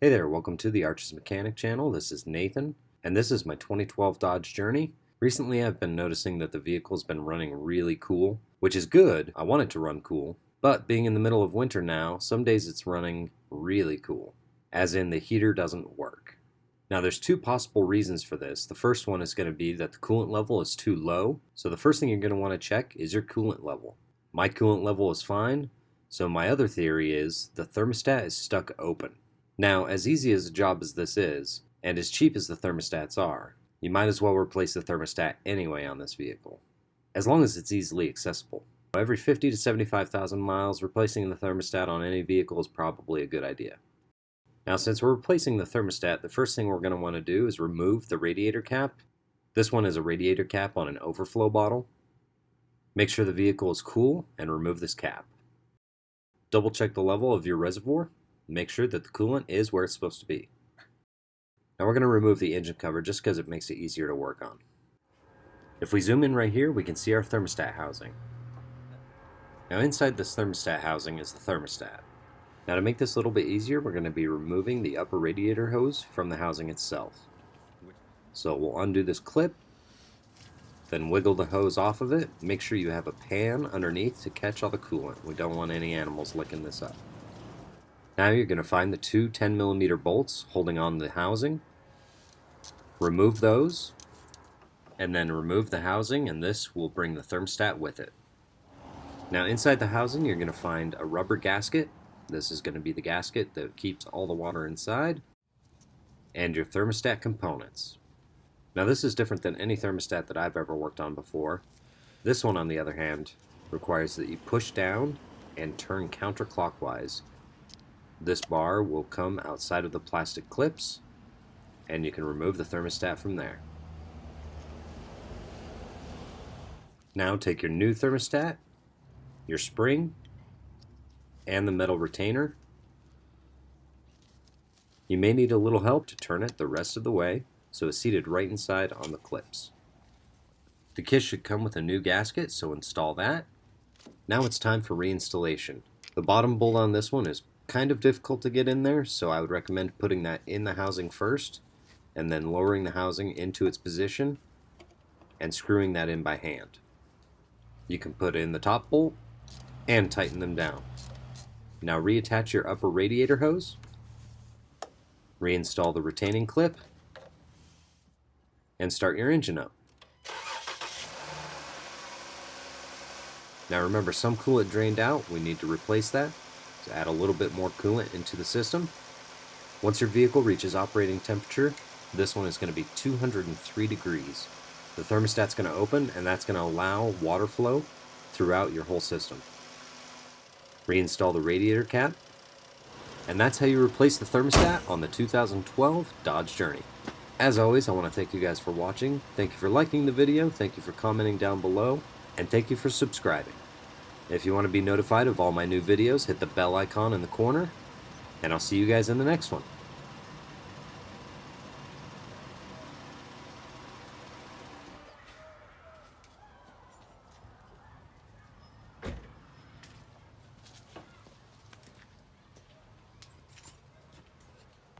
Hey there, welcome to the Arches Mechanic channel. This is Nathan, and this is my 2012 Dodge Journey. Recently I've been noticing that the vehicle's been running really cool, which is good. I want it to run cool, but being in the middle of winter now, some days it's running really cool, as in the heater doesn't work. Now there's two possible reasons for this. The first one is going to be that the coolant level is too low, so the first thing you're going to want to check is your coolant level. My coolant level is fine, so my other theory is the thermostat is stuck open. Now, as easy as a job as this is, and as cheap as the thermostats are, you might as well replace the thermostat anyway on this vehicle, as long as it's easily accessible. Every 50 to 75,000 miles, replacing the thermostat on any vehicle is probably a good idea. Now, since we're replacing the thermostat, the first thing we're going to want to do is remove the radiator cap. This one is a radiator cap on an overflow bottle. Make sure the vehicle is cool and remove this cap. Double check the level of your reservoir. Make sure that the coolant is where it's supposed to be. Now we're going to remove the engine cover just because it makes it easier to work on. If we zoom in right here, we can see our thermostat housing. Now inside this thermostat housing is the thermostat. Now to make this a little bit easier, we're going to be removing the upper radiator hose from the housing itself. So we'll undo this clip, then wiggle the hose off of it. Make sure you have a pan underneath to catch all the coolant. We don't want any animals licking this up. Now you're going to find the two 10mm bolts holding on the housing. Remove those, and then remove the housing, and this will bring the thermostat with it. Now inside the housing you're going to find a rubber gasket. This is going to be the gasket that keeps all the water inside, and your thermostat components. Now this is different than any thermostat that I've ever worked on before. This one, on the other hand, requires that you push down and turn counterclockwise. This bar will come outside of the plastic clips, and you can remove the thermostat from there. Now take your new thermostat, your spring, and the metal retainer. You may need a little help to turn it the rest of the way, so it's seated right inside on the clips. The kit should come with a new gasket, so install that. Now it's time for reinstallation. The bottom bolt on this one is kind of difficult to get in there, so I would recommend putting that in the housing first and then lowering the housing into its position and screwing that in by hand. You can put in the top bolt and tighten them down. Now reattach your upper radiator hose, reinstall the retaining clip, and start your engine up. Now remember, some coolant drained out. We need to replace that. To add a little bit more coolant into the system. Once your vehicle reaches operating temperature, this one is going to be 203 degrees. The thermostat's going to open, and that's going to allow water flow throughout your whole system. Reinstall the radiator cap, and that's how you replace the thermostat on the 2012 Dodge Journey. As always, I want to thank you guys for watching. Thank you for liking the video, thank you for commenting down below, and thank you for subscribing. If you want to be notified of all my new videos, hit the bell icon in the corner, and I'll see you guys in the next one.